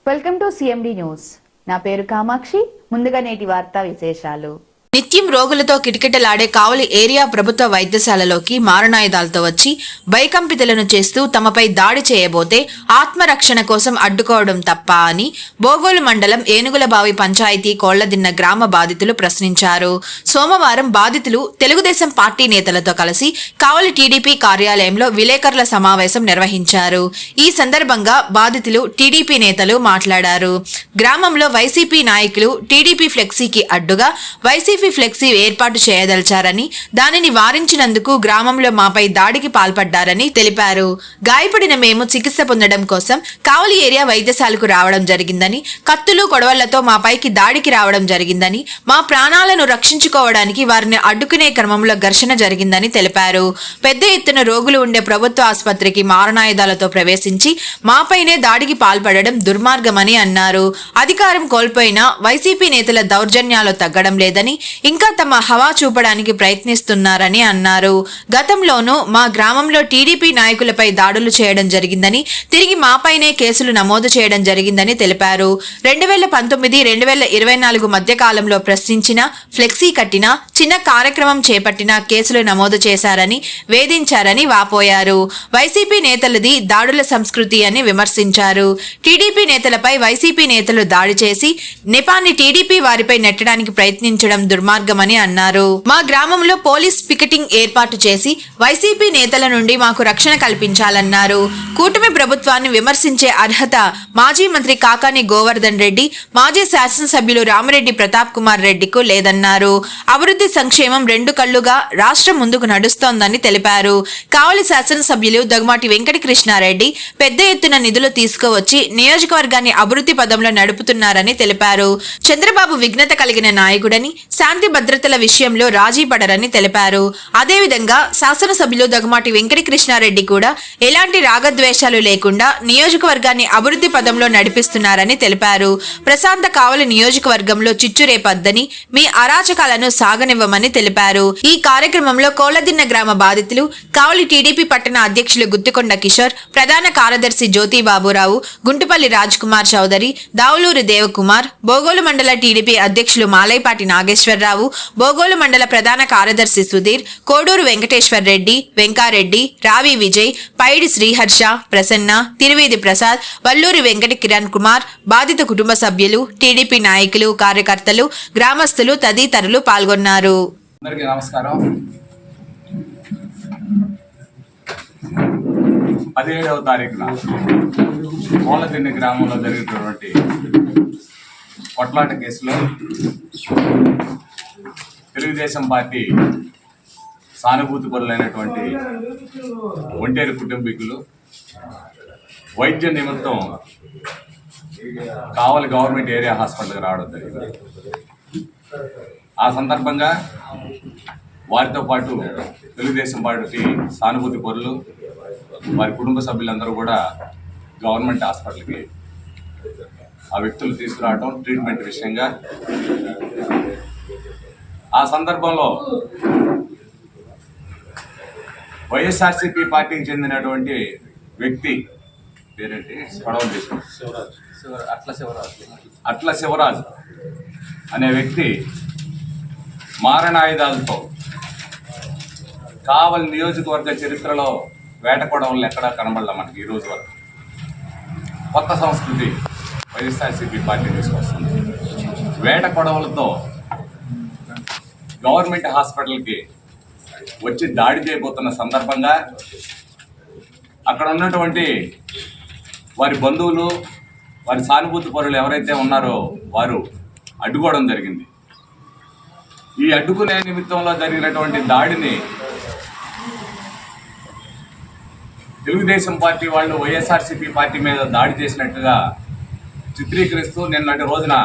Welcome to CMD news. నా పేరు కామాక్షి. ముందుగా నేటి వార్తా విశేషాలు. నిత్యం రోగులతో కిటకిటలాడే కావలి ఏరియా ప్రభుత్వ వైద్యశాలలోకి మారణాయుధాలతో వచ్చి భయకంపితులను చేస్తూ తమపై దాడి చేయబోతే ఆత్మరక్షణ కోసం అడ్డుకోవడం తప్ప అని బోగోలు మండలం ఏనుగులబావి పంచాయతీ కోళ్లదిన్న గ్రామ బాధితులు ప్రశ్నించారు. సోమవారం బాధితులు తెలుగుదేశం పార్టీ నేతలతో కలిసి కావలి టీడీపీ కార్యాలయంలో విలేకరుల సమావేశం నిర్వహించారు. ఈ సందర్భంగా బాధితులు టీడీపీ నేతలు మాట్లాడారు. గ్రామంలో వైసీపీ నాయకులు టీడీపీ ఫ్లెక్సీకి అడ్డుగా వైసీపీ ఫ్లెక్సీ ఏర్పాటు చేయదలిచారని, దానిని వారించినందుకు గ్రామంలో మాపై దాడికి పాల్పడ్డారని తెలిపారు. గాయపడిన మేము చికిత్స పొందడం కోసం కావలి ఏరియా వైద్యశాలకు రావడం జరిగిందని, కత్తులు కొడవళ్లతో మాపైకి దాడికి రావడం జరిగిందని, మా ప్రాణాలను రక్షించుకోవడానికి వారిని అడ్డుకునే క్రమంలో ఘర్షణ జరిగిందని తెలిపారు. పెద్ద ఎత్తున రోగులు ఉండే ప్రభుత్వ ఆసుపత్రికి మారణాయుధాలతో ప్రవేశించి మాపైనే దాడికి పాల్పడడం దుర్మార్గమని అన్నారు. అధికారం కోల్పోయిన వైసీపీ నేతల దౌర్జన్యాలు తగ్గడం లేదని, ఇంకా తమ హవా చూపడానికి ప్రయత్నిస్తున్నారని అన్నారు. గతంలోనూ మా గ్రామంలో టీడీపీ నాయకులపై దాడులు చేయడం జరిగిందని, తిరిగి మాపైనే కేసులు నమోదు చేయడం జరిగిందని తెలిపారు. 2019-2024 మధ్య కాలంలో ప్రశ్నించిన, ఫ్లెక్సీ కట్టిన, చిన్న కార్యక్రమం చేపట్టిన కేసులు నమోదు చేశారని, వేధించారని వాపోయారు. వైసీపీ నేతలది దాడుల సంస్కృతి అని విమర్శించారు. టీడీపీ నేతలపై వైసీపీ నేతలు దాడి చేసి నెపాన్ని టీడీపీ వారిపై నెట్టడానికి ప్రయత్నించడం దుర్మార్గమని అన్నారు. మా గ్రామంలో పోలీస్ పికెటింగ్ ఏర్పాటు చేసి వైసీపీ నేతల నుండి మాకు రక్షణ కల్పించాలన్నారు. కూటమి ప్రభుత్వాన్ని విమర్శించే అర్హత మాజీ మంత్రి కాకాని గోవర్ధన్ రెడ్డి, మాజీ శాసనసభ్యులు రామిరెడ్డి ప్రతాప్ కుమార్ రెడ్డికు లేదన్నారు. అభివృద్ధి సంక్షేమం రెండు కళ్లుగా రాష్ట్రం ముందుకు నడుస్తోందని తెలిపారు. కావలి శాసనసభ్యులు దగ్గుమాటి వెంకటకృష్ణారెడ్డి పెద్ద ఎత్తున నిధులు తీసుకువచ్చి నియోజకవర్గాన్ని అభివృద్ధి పదంలో నడుపుతున్నారని తెలిపారు. చంద్రబాబు విఘ్నత కలిగిన నాయకుడని, శాంతి భద్రతల విషయంలో రాజీ పడరని తెలిపారు. అదేవిధంగా శాసనసభ్యులు దగ్గుమాటి వెంకటకృష్ణారెడ్డి కూడా ఎలాంటి రాగద్వేషాలు లేకుండా నియోజకవర్గాన్ని అభివృద్ధి పదంలో నడిపిస్తున్నారని తెలిపారు. ప్రశాంత కావలి నియోజకవర్గంలో చిచ్చురేపద్దని, మీ అరాచకాలను సాగనివ్వమని తెలిపారు. ఈ కార్యక్రమంలో కోళ్లదిన్న గ్రామ బాధితులు, కావలి టీడీపీ పట్టణ అధ్యక్షులు గుత్తికొండ కిషోర్, ప్రధాన కార్యదర్శి జ్యోతి బాబురావు, గుంటుపల్లి రాజ్ కుమార్ చౌదరి, దావులూరి దేవకుమార్, బోగోలు మండల టీడీపీ అధ్యక్షులు మాలైపాటి నాగేశ్వరరావు, బోగోలు మండల ప్రధాన కార్యదర్శి సుధీర్, కోడూరు వెంకటేశ్వర్ రెడ్డి, వెంకారెడ్డి, రావి విజయ్, పైడి శ్రీహర్ష, ప్రసన్న, తిరువేది ప్రసాద్, వల్లూరి వెంకట కిరణ్ కుమార్, బాధిత కుటుంబ సభ్యులు, టీడీపీ నాయకులు, కార్యకర్తలు, గ్రామస్తులు తదితరులు పాల్గొన్నారు. 17వ తారీఖున కోళ్లదిన్నె గ్రామంలో జరిగినటువంటి కొట్లాట కేసులో తెలుగుదేశం పార్టీ సానుభూతి పరులైనటువంటి ఒంటేరు కుటుంబీకులు వైద్య నిమిత్తం కావలి గవర్నమెంట్ ఏరియా హాస్పిటల్కి రావడం జరిగింది. ఆ సందర్భంగా వారితో పాటు తెలుగుదేశం పార్టీ సానుభూతి పరులు, వారి కుటుంబ సభ్యులందరూ కూడా గవర్నమెంట్ హాస్పిటల్కి ఆ వ్యక్తులు తీసుకురావడం ట్రీట్మెంట్ విషయంగా. ఆ సందర్భంలో వైఎస్ఆర్సీపీ పార్టీకి చెందినటువంటి వ్యక్తి పేరేంటి, అట్ల శివరాజు అనే వ్యక్తి మారణాయుధాలతో కావలి నియోజకవర్గ చరిత్రలో వేటకొడవలు ఎక్కడా కనబడలే మనకి ఈ రోజు వరకు. కొత్త సంస్కృతి వైఎస్ఆర్సీపీ పార్టీ తీసుకొస్తుంది. వేట కొడవలతో గవర్నమెంట్ హాస్పిటల్కి వచ్చి దాడి చేయబోతున్న సందర్భంగా అక్కడ ఉన్నటువంటి వారి బంధువులు, వారి సానుభూతి పరులు ఎవరైతే ఉన్నారో వారు అడ్డుకోవడం జరిగింది. ఈ అడ్డుకునే నిమిత్తంలో జరిగినటువంటి దాడిని తెలుగుదేశం పార్టీ వాళ్ళు వైఎస్ఆర్సీపీ పార్టీ మీద దాడి చేసినట్టుగా చిత్రీకరిస్తూ నిన్నటి రోజున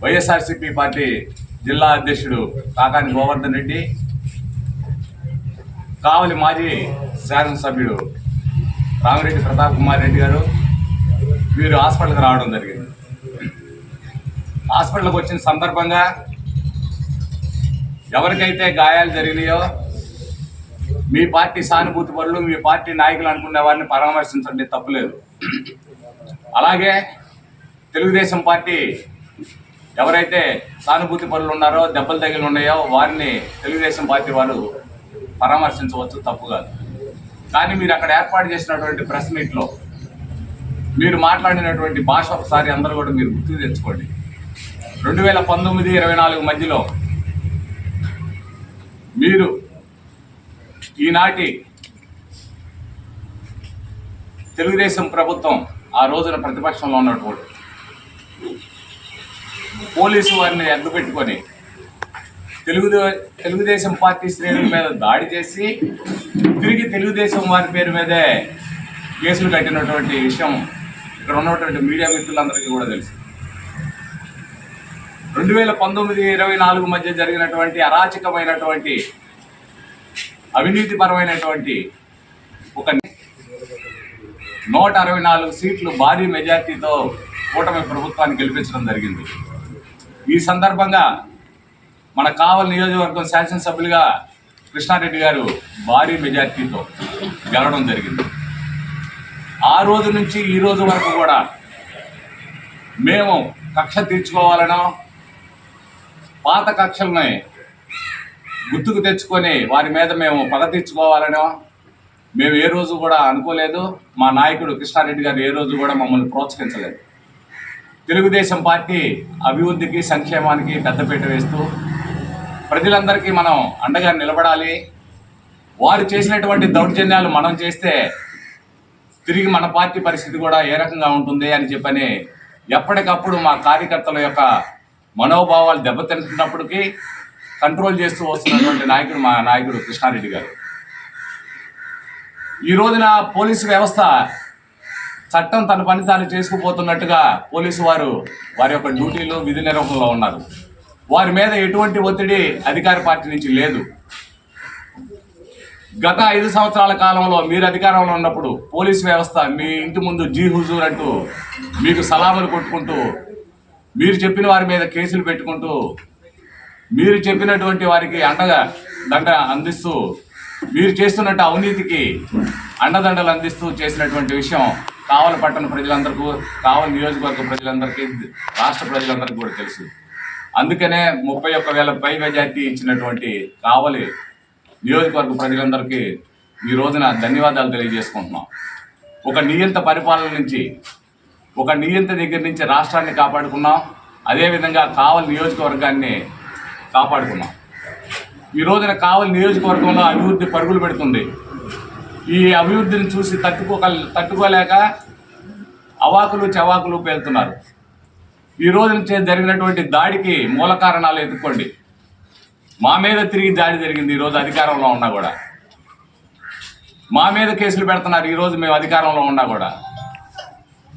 వైఎస్ఆర్సీపీ పార్టీ జిల్లా అధ్యక్షుడు కాకాని గోవర్ధన్ రెడ్డి, కావలి మాజీ శాసనసభ్యుడు రామిరెడ్డి ప్రతాప్ కుమార్ రెడ్డి గారు వీరు హాస్పిటల్కి రావడం జరిగింది. హాస్పిటల్కి వచ్చిన సందర్భంగా ఎవరికైతే గాయాలు జరిగినాయో మీ పార్టీ సానుభూతి పరులు, మీ పార్టీ నాయకులు అనుకునే వారిని పరామర్శించండి, తప్పులేదు. అలాగే తెలుగుదేశం పార్టీ ఎవరైతే సానుభూతి పరులు ఉన్నారో, దెబ్బలు తగిలి ఉన్నాయో వారిని తెలుగుదేశం పార్టీ వాళ్ళు పరామర్శించవచ్చు, తప్పు కాదు. కానీ మీరు అక్కడ ఏర్పాటు చేసినటువంటి ప్రెస్ మీట్లో మీరు మాట్లాడినటువంటి భాష ఒకసారి అందరూ కూడా మీరు గుర్తు తెచ్చుకోండి. 2019-24 మధ్యలో మీరు ఈనాటి తెలుగుదేశం ప్రభుత్వం ఆ రోజున ప్రతిపక్షంలో ఉన్నటువంటి పోలీసు వారిని అడ్డుపెట్టుకొని తెలుగుదేశం పార్టీ శ్రేణుల మీద దాడి చేసి తిరిగి తెలుగుదేశం వారి పేరు మీదే కేసులు కట్టినటువంటి విషయం ఇక్కడ ఉన్నటువంటి మీడియా మిత్రులందరికీ కూడా తెలుసు. 2019-24 మధ్య జరిగినటువంటి అరాచకమైనటువంటి అవినీతిపరమైనటువంటి ఒక 164 సీట్లు భారీ మెజార్టీతో కూటమి ప్రభుత్వాన్ని గెలిపించడం జరిగింది. ఈ సందర్భంగా మన కావలి నియోజకవర్గం శాసనసభ్యులుగా కృష్ణారెడ్డి గారు భారీ మెజార్టీతో గెలవడం జరిగింది. ఆ రోజు నుంచి ఈ రోజు వరకు కూడా మేము కక్ష తీర్చుకోవాలనో, పాత కక్షల్ని గుర్తుకు తెచ్చుకొని వారి మీద మేము పగ తీర్చుకోవాలనో మేము ఏ రోజు కూడా అనుకోలేదు. మా నాయకుడు కృష్ణారెడ్డి గారు ఏ రోజు కూడా మమ్మల్ని ప్రోత్సహించలేదు. తెలుగుదేశం పార్టీ అభివృద్ధికి, సంక్షేమానికి పెద్దపీట వేస్తూ ప్రజలందరికీ మనం అండగా నిలబడాలి. వారు చేసినటువంటి దౌర్జన్యాలు మనం చేస్తే తిరిగి మన పార్టీ పరిస్థితి కూడా ఏ రకంగా ఉంటుంది అని చెప్పని ఎప్పటికప్పుడు మా కార్యకర్తల యొక్క మనోభావాలు దెబ్బతింటున్నప్పటికీ కంట్రోల్ చేస్తూ వస్తున్నటువంటి నాయకుడు మా నాయకుడు కృష్ణారెడ్డి గారు. ఈ రోజున పోలీసు వ్యవస్థ చట్టం తన పని తాను చేసుకుపోతున్నట్టుగా పోలీసు వారు వారి యొక్క డ్యూటీలు, విధి నిర్వహణలో ఉన్నారు. వారి మీద ఎటువంటి ఒత్తిడి అధికార పార్టీ నుంచి లేదు. గత 5 సంవత్సరాల కాలంలో మీరు అధికారంలో ఉన్నప్పుడు పోలీసు వ్యవస్థ మీ ఇంటి ముందు జీ హుజూర్ అంటూ మీకు సలాములు కొట్టుకుంటూ, మీరు చెప్పిన వారి మీద కేసులు పెట్టుకుంటూ, మీరు చెప్పినటువంటి వారికి దండ అందిస్తూ, మీరు చేస్తున్నట్టు అవినీతికి అండదండలు అందిస్తూ చేసినటువంటి విషయం కావలి పట్టణ ప్రజలందరికీ, కావలి నియోజకవర్గ ప్రజలందరికీ, రాష్ట్ర ప్రజలందరికీ కూడా తెలుసు. అందుకనే 31,000 పై మెజార్టీ ఇచ్చినటువంటి కావలి నియోజకవర్గ ప్రజలందరికీ ఈ రోజున ధన్యవాదాలు తెలియజేసుకుంటున్నాం. ఒక నియంత పరిపాలన నుంచి, ఒక నియంత దగ్గర నుంచి రాష్ట్రాన్ని కాపాడుకున్నాం. అదేవిధంగా కావలి నియోజకవర్గాన్ని కాపాడుకున్నాం. ఈ రోజున కావలి నియోజకవర్గంలో అభివృద్ధి పరుగులు పెడుతుంది. ఈ అభివృద్ధిని చూసి తట్టుకోలేక అవాకులు చవాకులు పేలుతున్నారు. ఈ రోజు నుంచి జరిగినటువంటి దాడికి మూల కారణాలు ఎత్తుక్కోండి. మా మీద తిరిగి దాడి జరిగింది. ఈరోజు అధికారంలో ఉన్నా కూడా మా మీద కేసులు పెడుతున్నారు. ఈరోజు మేము అధికారంలో ఉన్నా కూడా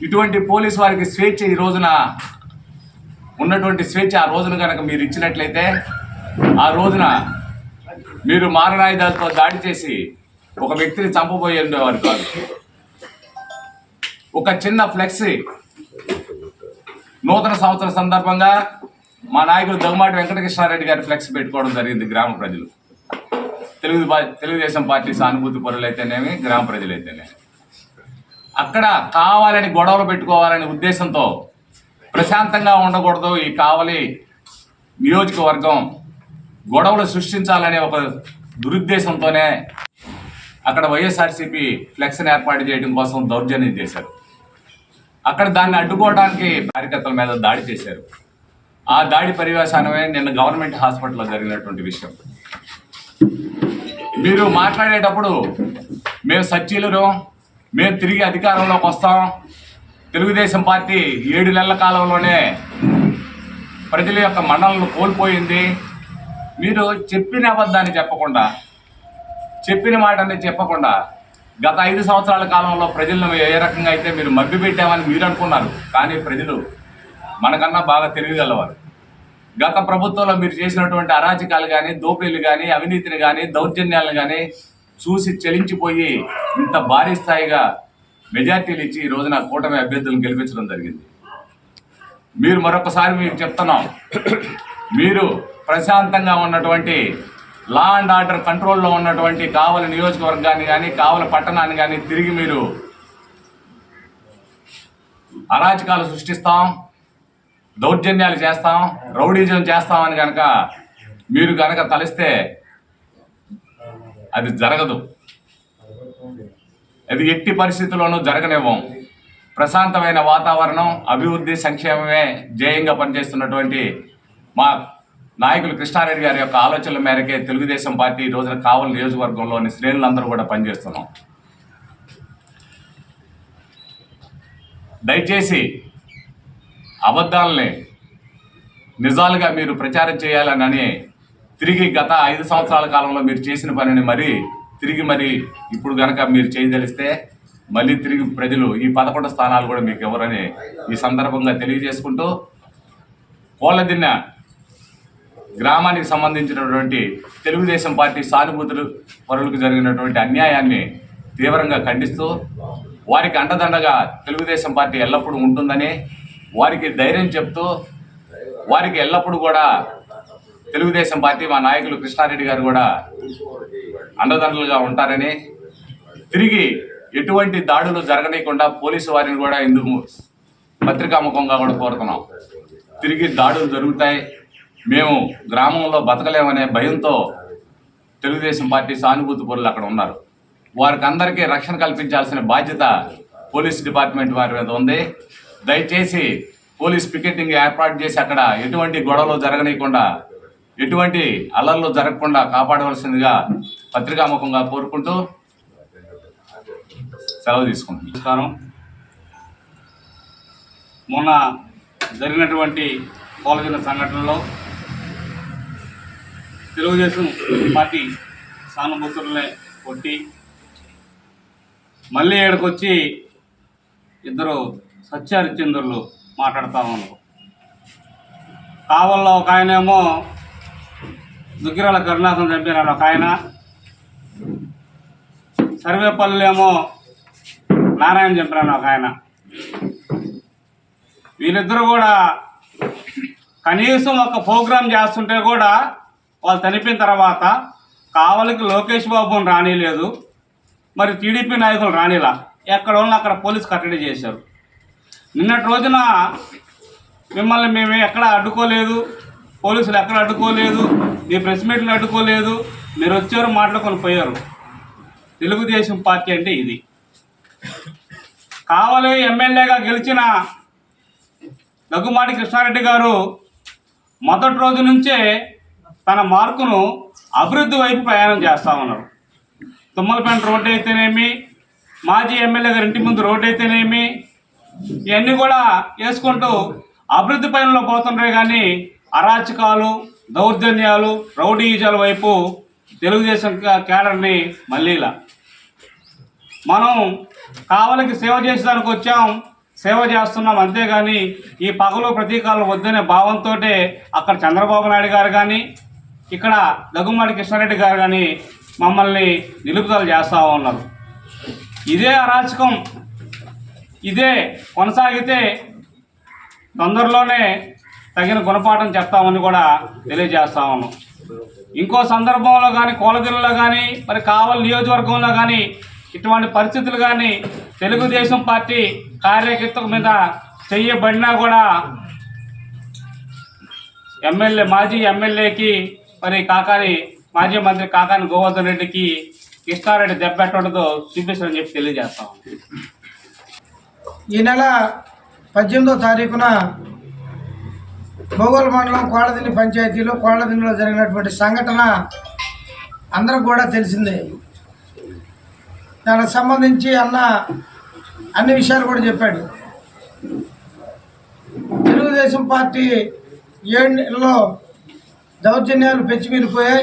ఇటువంటి పోలీసు వారికి స్వేచ్ఛ, ఈ రోజున ఉన్నటువంటి స్వేచ్ఛ ఆ రోజున కనుక మీరు ఇచ్చినట్లయితే, ఆ రోజున మీరు మారణాయుధాలతో దాడి చేసి ఒక వ్యక్తిని చంపబోయేవారు కాదు. ఒక చిన్న ఫ్లెక్సీ నూతన సంవత్సర సందర్భంగా మా నాయకుడు దగ్గుమాటి వెంకటకృష్ణారెడ్డి గారి ఫ్లెక్స్ పెట్టుకోవడం జరిగింది. గ్రామ ప్రజలు, తెలుగుదేశం పార్టీ సానుభూతి పరులైతేనేమి, గ్రామ ప్రజలైతేనేమి అక్కడ కావాలని గొడవలు పెట్టుకోవాలనే ఉద్దేశంతో, ప్రశాంతంగా ఉండకూడదు, ఈ కావలి నియోజకవర్గం గొడవలు సృష్టించాలనే ఒక దురుద్దేశంతోనే అక్కడ వైఎస్ఆర్సీపీ ఫ్లెక్స్ని ఏర్పాటు చేయడం కోసం దౌర్జన్యం చేశారు. అక్కడ దాన్ని అడ్డుకోవడానికి కార్యకర్తల మీద దాడి చేశారు. ఆ దాడి పర్యవసానమే నిన్న గవర్నమెంట్ హాస్పిటల్లో జరిగినటువంటి విషయం. మీరు మాట్లాడేటప్పుడు మేము సచ్చీలురు, మేము తిరిగి అధికారంలోకి వస్తాం, తెలుగుదేశం పార్టీ 7 నెలల కాలంలోనే ప్రజల యొక్క మన్ననలను కోల్పోయింది. మీరు చెప్పిన అబద్ధాన్ని చెప్పకుండా, చెప్పిన మాటని చెప్పకుండా గత 5 సంవత్సరాల కాలంలో ప్రజలను ఏ రకంగా అయితే మీరు మభ్యపెట్టామని మీరు అనుకున్నారు. కానీ ప్రజలు మనకన్నా బాగా తెలియగలవారు. గత ప్రభుత్వంలో మీరు చేసినటువంటి అరాచకాలు కానీ, దోపిడీలు కానీ, అవినీతిని కానీ, దౌర్జన్యాలను కానీ చూసి చలించిపోయి ఇంత భారీ స్థాయిగా మెజార్టీలు ఇచ్చి ఈ రోజున కూటమి అభ్యర్థులను గెలిపించడం జరిగింది. మీరు మరొకసారి మీకు చెప్తున్నాం, మీరు ప్రశాంతంగా ఉన్నటువంటి లా అండ్ ఆర్డర్ కంట్రోల్లో ఉన్నటువంటి కావలి నియోజకవర్గాన్ని కానీ, కావలి పట్టణాన్ని కానీ తిరిగి మీరు అరాచకాలు సృష్టిస్తాం, దౌర్జన్యాలు చేస్తాం, రౌడీజం చేస్తామని కనుక మీరు కనుక తలిస్తే అది జరగదు. అది ఎట్టి పరిస్థితుల్లోనూ జరగనివ్వం. ప్రశాంతమైన వాతావరణం, అభివృద్ధి, సంక్షేమమే ధ్యేయంగా పనిచేస్తున్నటువంటి మా నాయకులు కృష్ణారెడ్డి గారి యొక్క ఆలోచనల మేరకే తెలుగుదేశం పార్టీ ఈ రోజున కావలి నియోజకవర్గంలోని శ్రేణులందరూ కూడా పనిచేస్తున్నాం. దయచేసి అబద్ధాలని నిజాలుగా మీరు ప్రచారం చేయాలని తిరిగి గత 5 సంవత్సరాల కాలంలో మీరు చేసిన పనిని తిరిగి ఇప్పుడు కనుక మీరు చేయదలిస్తే మళ్ళీ తిరిగి ప్రజలు ఈ 11 స్థానాలు కూడా మీకు ఎవరని ఈ సందర్భంగా తెలియజేసుకుంటూ, కోళ్ళదిన్న గ్రామానికి సంబంధించినటువంటి తెలుగుదేశం పార్టీ సానుభూతులు పరులకు జరిగినటువంటి అన్యాయాన్ని తీవ్రంగా ఖండిస్తూ, వారికి అండదండగా తెలుగుదేశం పార్టీ ఎల్లప్పుడూ ఉంటుందని వారికి ధైర్యం చెప్తూ, వారికి ఎల్లప్పుడూ కూడా తెలుగుదేశం పార్టీ మా నాయకులు కృష్ణారెడ్డి గారు కూడా అండదండలుగా ఉంటారని, తిరిగి ఎటువంటి దాడులు జరగనీయకుండా పోలీసు వారిని కూడా ఇందుకు పత్రికాముఖంగా కూడా కోరుతున్నాం. తిరిగి దాడులు జరుగుతాయి, మేము గ్రామంలో బతకలేమనే భయంతో తెలుగుదేశం పార్టీ సానుభూతి పరులు అక్కడ ఉన్నారు. వారికి అందరికీ రక్షణ కల్పించాల్సిన బాధ్యత పోలీస్ డిపార్ట్మెంట్ వారి మీద ఉంది. దయచేసి పోలీస్ పికెటింగ్ ఏర్పాటు చేసి అక్కడ ఎటువంటి గొడవలు జరగనీయకుండా, ఎటువంటి అల్లర్లు జరగకుండా కాపాడవలసిందిగా పత్రికాముఖంగా కోరుకుంటూ సెలవు తీసుకుంటున్నాను. నమస్కారం. మొన్న జరిగినటువంటి కోళ్ళదిన్న సంఘటనలో తెలుగుదేశం పార్టీ సానుభూతులనే కొట్టి మళ్ళీ ఏడుకొచ్చి ఇద్దరు సత్యహరిచంద్రులు మాట్లాడుతూ ఉన్నారు. కావల్లో ఒక ఆయనేమో దుగ్గిరాల కరుణాసం చంపినాడు ఒక ఆయన, సర్వేపల్లిలో నారాయణ చంపినాడు ఒక ఆయన. వీళ్ళిద్దరూ కూడా కనీసం ఒక ప్రోగ్రాం చేస్తుంటే కూడా వాళ్ళు చనిపోయిన తర్వాత కావలికి లోకేష్ బాబుని రానిలేదు, మరి టీడీపీ నాయకులు రానిలా, ఎక్కడ ఉన్న అక్కడ పోలీసు కట్టడి చేశారు. నిన్నటి రోజున మిమ్మల్ని మేము ఎక్కడ అడ్డుకోలేదు, పోలీసులు ఎక్కడ అడ్డుకోలేదు, మీ ప్రెస్ మీట్లు అడ్డుకోలేదు, మీరు వచ్చారు మాట్లాడుకొని పోయారు. తెలుగుదేశం పార్టీ అంటే ఇది. కావలి ఎమ్మెల్యేగా గెలిచిన దగ్గుమాటి కృష్ణారెడ్డి గారు మొదటి రోజు నుంచే తన మార్కును అభివృద్ధి వైపు ప్రయాణం చేస్తూ ఉన్నారు. తుమ్మలపేట రోడ్డు అయితేనేమి, మాజీ ఎమ్మెల్యే గారి ఇంటి ముందు రోడ్డు అయితేనేమి, ఇవన్నీ కూడా వేసుకుంటూ అభివృద్ధి పైనలో పోతుండే కానీ అరాచకాలు, దౌర్జన్యాలు, రౌడీజాల వైపు తెలుగుదేశం కేడర్ని మళ్ళీలా. మనం కావలికి సేవ చేసేదానికి వచ్చాం, సేవ చేస్తున్నాం, అంతేగాని ఈ పగలు ప్రతీకాలు వద్దనే భావంతో అక్కడ చంద్రబాబు నాయుడు గారు కానీ ఇక్కడ దగ్గుమాటి కృష్ణారెడ్డి గారు కానీ మమ్మల్ని నిలుపుదల చేస్తూ ఉన్నారు. ఇదే అరాచకం ఇదే కొనసాగితే తొందరలోనే తగిన గుణపాఠం చెప్తామని కూడా తెలియజేస్తా ఉన్నాం. ఇంకో సందర్భంలో కానీ కోలదిల్లో కానీ మరి కావలి నియోజకవర్గంలో కానీ ఇటువంటి పరిస్థితులు కానీ తెలుగుదేశం పార్టీ కార్యకర్తల మీద చెయ్యబడినా కూడా మాజీ ఎమ్మెల్యేకి మరి మాజీ మంత్రి కాకాని గోవర్ధన్ రెడ్డికి కృష్ణారెడ్డి దెబ్బెట్టడంతో చూపిస్తారని చెప్పి తెలియజేస్తాం. ఈ నెల 18వ తారీఖున భోగోల్ మండలం కోళ్ళదిన్ని పంచాయతీలో కోళ్ళదిన్నిలో జరిగినటువంటి సంఘటన అందరికి కూడా తెలిసిందే. దానికి సంబంధించి అన్ని విషయాలు కూడా చెప్పాడు. తెలుగుదేశం పార్టీ 7 నెలల్లో దౌర్జన్యాలు పెంచిమీరిపోయాయి,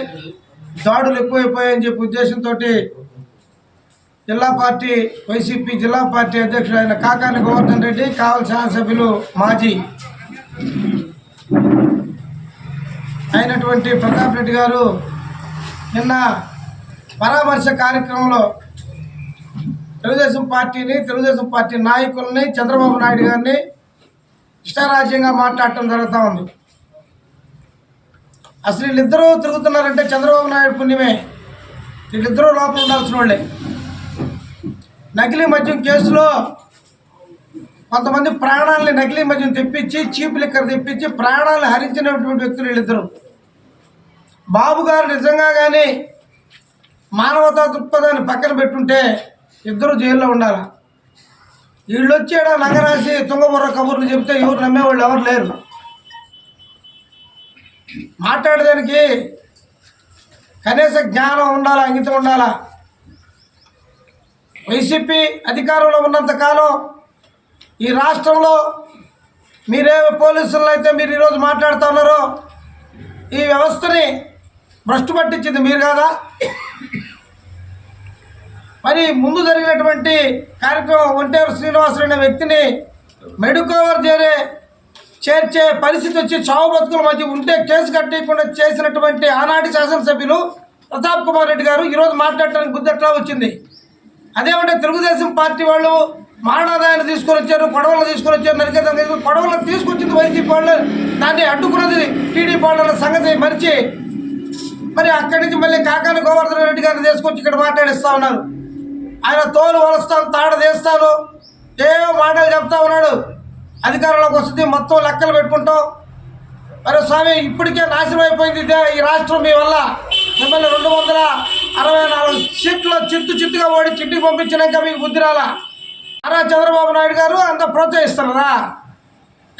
దాడులు ఎక్కువైపోయాయని చెప్పి ఉద్దేశంతో జిల్లా పార్టీ వైసీపీ జిల్లా పార్టీ అధ్యక్షుడు అయిన కాకాని గోవర్ధన్ రెడ్డి, కావలి శాసనసభ్యులు మాజీ అయినటువంటి ప్రతాప్ రెడ్డి గారు నిన్న పరామర్శ కార్యక్రమంలో తెలుగుదేశం పార్టీ నాయకుల్ని, చంద్రబాబు నాయుడు గారిని ఇష్టారాజ్యంగా మాట్లాడటం జరుగుతూ ఉంది. అసలు వీళ్ళిద్దరూ తిరుగుతున్నారంటే చంద్రబాబు నాయుడు పుణ్యమే. వీళ్ళిద్దరూ లోపల ఉండాల్సిన వాళ్ళే. నకిలీ మద్యం కేసులో కొంతమంది ప్రాణాలని నకిలీ మద్యం తెప్పించి చీప్ లిక్కర్ తెప్పించి ప్రాణాలను హరించినటువంటి వ్యక్తులు వీళ్ళిద్దరు. బాబు గారు నిజంగా కానీ మానవతా దృక్పథాన్ని పక్కన పెట్టుంటే ఇద్దరు జైల్లో ఉండాలి. వీళ్ళు వచ్చాడ నగరాసి తుంగబుర్ర కబుర్లు చెప్తే ఎవరు నమ్మేవాళ్ళు ఎవరు లేరు. మాట్లాడడానికి కనీస జ్ఞానం ఉండాలా, అంకితం ఉండాలా. వైసీపీ అధికారంలో ఉన్నంత కాలం ఈ రాష్ట్రంలో మీరే పోలీసులను అయితే మీరు ఈరోజు మాట్లాడుతూ ఉన్నారో ఈ వ్యవస్థని భ్రష్టు పట్టించింది మీరు కాదా? మరి ముందు జరిగినటువంటి కార్యక్రమం ఒంటేరు శ్రీనివాసరావు అనే వ్యక్తిని మెడికవర్ చేర్చే పరిస్థితి వచ్చి చావు బతుకుల మధ్య ఉంటే కేసు కట్టేయకుండా చేసినటువంటి ఆనాటి శాసనసభ్యులు ప్రతాప్ కుమార్ రెడ్డి గారు ఈరోజు మాట్లాడటానికి బుద్ధెట్లా వచ్చింది? అదేమంటే తెలుగుదేశం పార్టీ వాళ్ళు మారణాదాయాన్ని తీసుకొని వచ్చారు, పడవలు తీసుకొని వచ్చారు, నరికేదాన్ని పడవలను తీసుకొచ్చింది వైసీపీ వాళ్ళు, దాన్ని అడ్డుకున్నది టీడీపీ వాళ్ళ సంగతి మరిచి మరి అక్కడి నుంచి మళ్ళీ కాకాని గోవర్ధన్ రెడ్డి గారిని తీసుకొచ్చి ఇక్కడ మాట్లాడిస్తూ ఉన్నారు. ఆయన తోలు వలుస్తాను, తాడ తీస్తాను, ఏవో మాటలు చెప్తా ఉన్నాడు. అధికారంలోకి వస్తుంది మొత్తం లెక్కలు పెట్టుకుంటాం. మరి స్వామి ఇప్పటికే నాశనం అయిపోయింది ఇదే ఈ రాష్ట్రం మీ వల్ల. మిమ్మల్ని 264 సీట్లు చిత్తుగా ఓడి చిట్టికి పంపించినాక మీకు బుద్ధి రాలా? నారా చంద్రబాబు నాయుడు గారు అంత ప్రోత్సహిస్తున్నారా?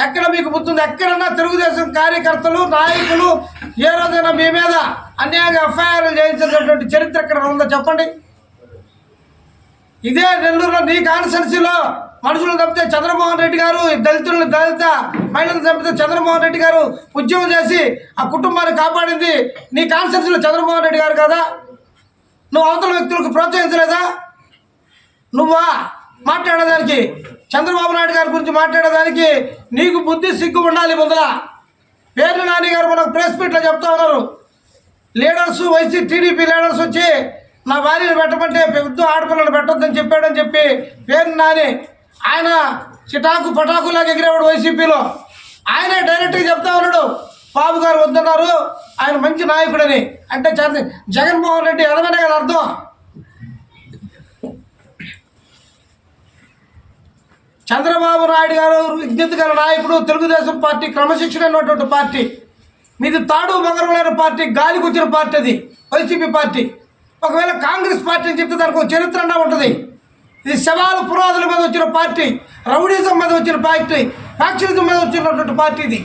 ఎక్కడ మీకు బుద్ధి ఉంది? ఎక్కడన్నా తెలుగుదేశం కార్యకర్తలు నాయకులు ఏ రోజైనా మీ మీద అన్యాయంగా ఎఫ్ఐఆర్లు చేయించినటువంటి చరిత్ర ఎక్కడ ఉందో చెప్పండి. ఇదే నెల్లూరులో నీ కాన్స్టిట్యున్సీలో మనుషులు తప్పితే చంద్రమోహన్ రెడ్డి గారు దళిత మహిళలను చంపితే చంద్రమోహన్ రెడ్డి గారు ఉద్యమం చేసి ఆ కుటుంబాన్ని కాపాడింది నీ కాన్స్టిట్యున్సీలో చంద్రమోహన్ రెడ్డి గారు కదా? నువ్వు అవతల వ్యక్తులకు ప్రోత్సహించలేదా? నువ్వా మాట్లాడేదానికి? చంద్రబాబు నాయుడు గారి గురించి మాట్లాడేదానికి నీకు బుద్ధి సిగ్గు ఉండాలి. ముందర పేర్ని నాని గారు మనకు ప్రెస్ మీట్లో చెప్తా ఉన్నారు. లీడర్స్ వైసీ టీడీపీ లీడర్స్ వచ్చి నా భార్యను పెట్టమంటే పెద్ద ఆడపిల్లలు పెట్టొద్దని చెప్పాడని చెప్పి పేర్ని నాని ఆయన చిటాకు పటాకులాగా ఎగిరేవాడు వైసీపీలో. ఆయనే డైరెక్ట్గా చెప్తా ఉన్నాడు బాబు గారు వద్దన్నారు, ఆయన మంచి నాయకుడని. అంటే జగన్మోహన్ రెడ్డి ఎదవనే కదా అర్థం. చంద్రబాబు నాయుడు గారు విజ్ఞత గల నాయకుడు, తెలుగుదేశం పార్టీ క్రమశిక్షణ ఉన్నటువంటి పార్టీ. మీది తాడు బంగారం లేని పార్టీ, గాలికి వచ్చిన పార్టీ అది వైసీపీ పార్టీ. ఒకవేళ కాంగ్రెస్ పార్టీ అని చెప్తే దానికి ఒక చరిత్ర అన్నా ఉంటుంది. ఇది శవాలు పునాదుల మీద వచ్చిన పార్టీ, రౌడీజం మీద వచ్చిన పార్టీ, ఫ్యాక్షనిజం మీద వచ్చినటువంటి పార్టీ ఇది.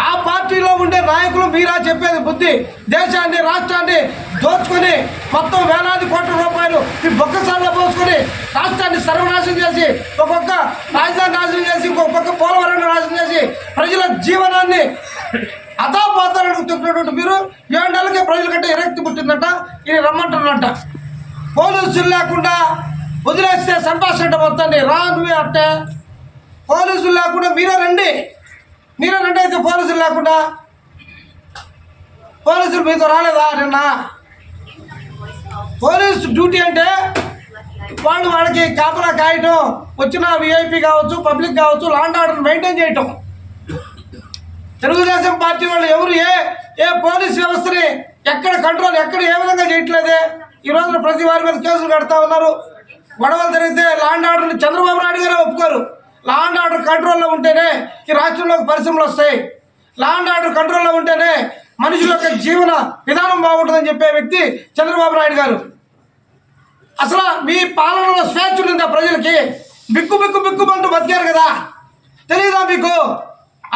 ఆ పార్టీలో ఉండే నాయకులు మీరా చెప్పేది బుద్ధి. దేశాన్ని రాష్ట్రాన్ని దోచుకొని మొత్తం వేలాది కోట్ల రూపాయలు ఈ బొక్కసాల్లో పోసుకొని రాష్ట్రాన్ని సర్వనాశనం చేసి ఒక్కొక్క రాజధాని నాశనం చేసి ఇంకొక పక్క పోలవరాన్ని నాశనం చేసి ప్రజల జీవనాన్ని అతాపాతాలు అడుగుతున్నటువంటి మీరు 7 నెలలకే ప్రజల కంటే విరక్తి పుట్టిందంట. ఇది రమ్మంటున్నట్ట. పోలీసులు లేకుండా వదిలేస్తే సంభాషణ మొత్తాన్ని రా నువ్వే అంటే పోలీసులు లేకుండా మీరే రండి అయితే పోలీసులు లేకుండా పోలీసులు మీతో రాలేదా? నిన్న పోలీసు డ్యూటీ అంటే వాళ్ళకి కాపలా కాయటం, వచ్చిన విఐపీ కావచ్చు, పబ్లిక్ కావచ్చు, లా అండ్ ఆర్డర్ మెయింటైన్ చేయటం. తెలుగుదేశం పార్టీ వాళ్ళు ఎవరు ఏ పోలీస్ వ్యవస్థని ఎక్కడ కంట్రోల్ ఎక్కడ ఏ విధంగా చేయట్లేదే. ఈ రోజున ప్రతి వారి మీద కేసులు కడతా ఉన్నారు. గొడవలు జరిగితే లా అండ్ ఆర్డర్ని చంద్రబాబు నాయుడు గారే ఒప్పుకోరు. లా అండ్ ఆర్డర్ కంట్రోల్లో ఉంటేనే ఈ రాష్ట్రంలోకి పరిశ్రమలు వస్తాయి. లా అండ్ ఆర్డర్ కంట్రోల్లో ఉంటేనే మనుషుల యొక్క జీవన విధానం బాగుంటుందని చెప్పే వ్యక్తి చంద్రబాబు నాయుడు గారు. అసలు మీ పాలనలో స్వేచ్ఛ ఉందా? ప్రజలకి బిక్కుమంటూ బతికారు కదా, తెలియదా మీకు?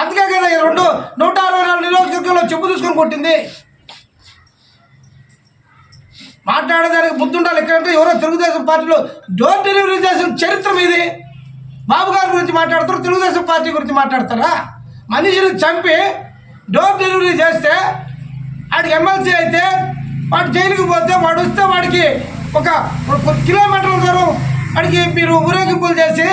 అందుకే కదా ఈ 164 నియోజకవర్గంలో చెప్పు తీసుకొని కొట్టింది. మాట్లాడేదానికి బుద్ధి ఉండాలి. ఎక్కడంటే ఎవరో తెలుగుదేశం పార్టీలో డోర్ డెలివరీ చేసిన చరిత్ర మీది. బాబు గారి గురించి మాట్లాడతారు, తెలుగుదేశం పార్టీ గురించి మాట్లాడతారా? మనిషిని చంపి డోర్ డెలివరీ చేస్తే వాడికి ఎమ్మెల్సీ అయితే వాడు జైలుకి పోతే వాడు వస్తే వాడికి ఒక కిలోమీటర్ల దూరం వాడికి మీరు ఊరేగింపులు చేసి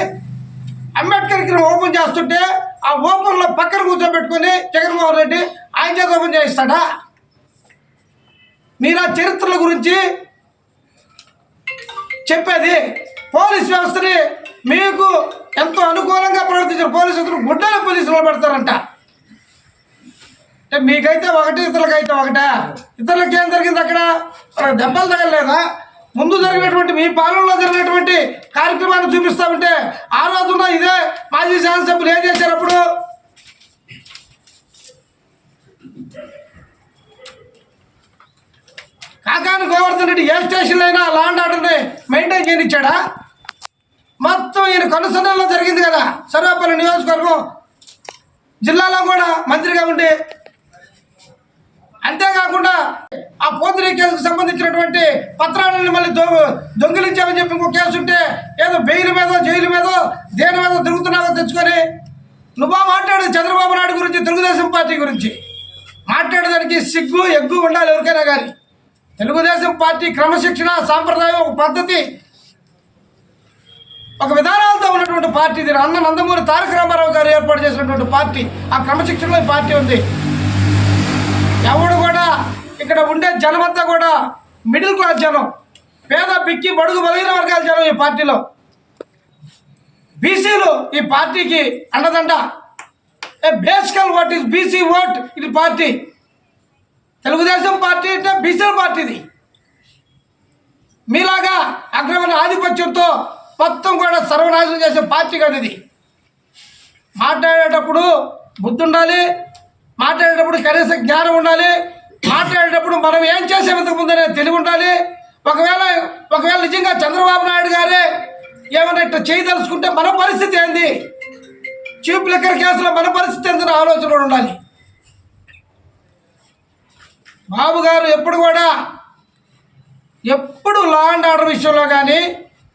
అంబేద్కర్ ఓపెన్ చేస్తుంటే ఆ ఓపెన్లో పక్కన కూర్చోబెట్టుకొని జగన్మోహన్ రెడ్డి ఆయన చేత ఓపెన్ చేయిస్తాడా? మీరు ఆ చరిత్రల గురించి చెప్పేది. పోలీస్ వ్యవస్థని మీకు ఎంతో అనుకూలంగా ప్రవర్తించిన పోలీసులు గుడ్డల పోలీసులు పెడతారంట. మీకైతే ఒకటి, ఇతరులకైతే ఒకటే. ఇతరులకి ఏం జరిగింది? అక్కడ దెబ్బలు తగలేదా? ముందు జరిగినటువంటి మీ పాలనలో జరిగినటువంటి కార్యక్రమాన్ని చూపిస్తా ఉంటే ఆ రోజున ఇదే మాజీ శాసనసభ్యులు ఏం చేశారు అప్పుడు? కాకాని గోవర్ధన్ రెడ్డి ఏ స్టేషన్లో అయినా లా అండ్ ఆర్డర్ని మెయింటైన్ చేయనిచ్చాడా? మొత్తం ఈయన కనుసన్నల్లో జరిగింది కదా. సర్వేపల్లి నియోజకవర్గం జిల్లాలో కూడా మంత్రిగా ఉండి, అంతేకాకుండా ఆ పోతిరి కేసుకు సంబంధించినటువంటి పత్రాలను మళ్ళీ దొంగిలించామని చెప్పి ఇంకో కేసు ఉంటే ఏదో బెయిల్ మీదో జైలు మీదో దేని మీద తిరుగుతున్నావో తెచ్చుకొని నువ్వా మాట్లాడేది చంద్రబాబు నాయుడు గురించి, తెలుగుదేశం పార్టీ గురించి మాట్లాడేదానికి సిగ్గు ఎగ్గు ఉండాలి ఎవరికైనా కానీ. తెలుగుదేశం పార్టీ క్రమశిక్షణ, సాంప్రదాయం, ఒక పద్ధతి, ఒక విధానాలతో ఉన్నటువంటి పార్టీ. ఇది అన్న నందమూరి తారక రామారావు గారు ఏర్పాటు చేసినటువంటి పార్టీ. ఆ క్రమశిక్షణలో ఈ పార్టీ ఉంది. ఎవడు కూడా ఇక్కడ ఉండే జనమంతా కూడా మిడిల్ క్లాస్ జనం, పేద బిక్కి బడుగు బలహీన వర్గాల జనం ఈ పార్టీలో. బీసీలు ఈ పార్టీకి అండదండ. బేసికల్ ఓట్ ఇస్ బీసీ ఓట్. ఇది పార్టీ, తెలుగుదేశం పార్టీ అంటే బీసీల పార్టీది. మీలాగా అగ్రమైన ఆధిపత్యంతో మొత్తం కూడా సర్వనాశనం చేసే పార్టీ కాదు ఇది. మాట్లాడేటప్పుడు బుద్ధి ఉండాలి, మాట్లాడేటప్పుడు కనీస జ్ఞానం ఉండాలి, మాట్లాడేటప్పుడు మనం ఏం చేసే ముందనే తెలివి ఉండాలి. ఒకవేళ నిజంగా చంద్రబాబు నాయుడు గారే ఏమైనా ఇట్లా చేయదలుచుకుంటే మన పరిస్థితి ఏంది, చీప్ లిక్కర్ కేసులో మన పరిస్థితి ఏందని ఆలోచన కూడా ఉండాలి. బాబు గారు ఎప్పుడు లా అండ్ ఆర్డర్ విషయంలో కానీ,